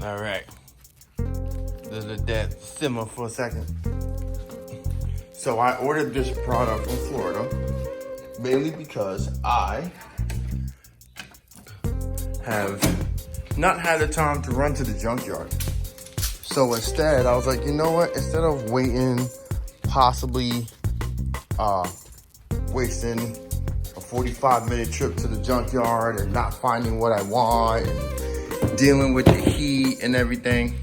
All right. Let that simmer for a second. So I ordered this product from Florida mainly because I have not had the time to run to the junkyard. So instead, I was like, you know what? Instead of waiting, possibly wasting a 45-minute trip to the junkyard and not finding what I want and dealing with the heat and everything,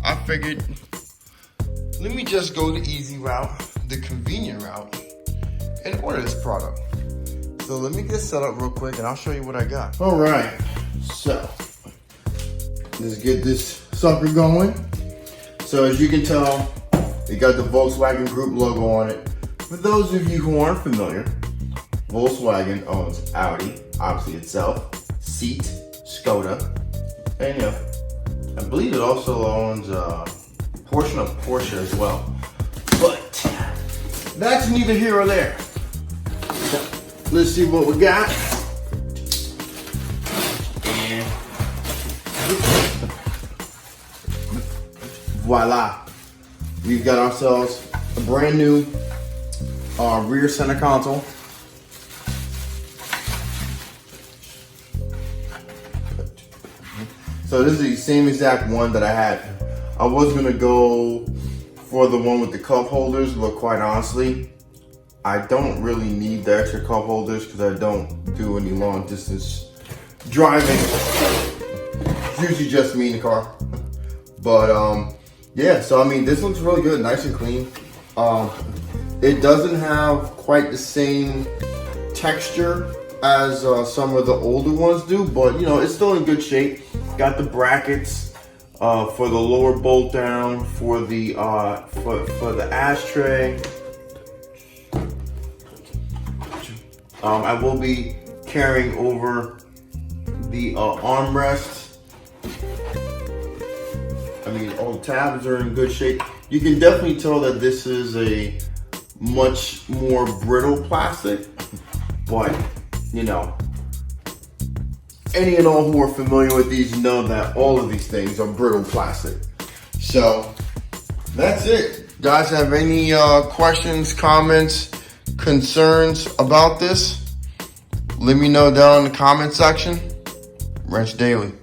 I figured, let me just go the easy route, the convenient route, and order this product. So let me get set up real quick and I'll show you what I got. All right, so let's get this sucker going. So as you can tell, it got the Volkswagen Group logo on it. For those of you who aren't familiar, Volkswagen owns Audi, obviously itself, Seat, Skoda, and I believe it also owns a portion of Porsche as well. But that's neither here or there. So, let's see what we got. And voila. We've got ourselves a brand new rear center console. So this is the same exact one that I had. I was gonna go for the one with the cup holders, but quite honestly, I don't really need the extra cup holders because I don't do any long distance driving. It's usually just me in the car. But yeah, so I mean, this looks really good, nice and clean. It doesn't have quite the same texture as some of the older ones do, but you know, it's still in good shape. Got the brackets for the lower bolt down, for the ashtray. I will be carrying over the armrest. I mean, all the tabs are in good shape. You can definitely tell that this is a much more brittle plastic, but you know, any and all who are familiar with these know that all of these things are brittle plastic. So that's it. Guys, have any questions, comments, concerns about this? Let me know down in the comment section. Wrench Daily.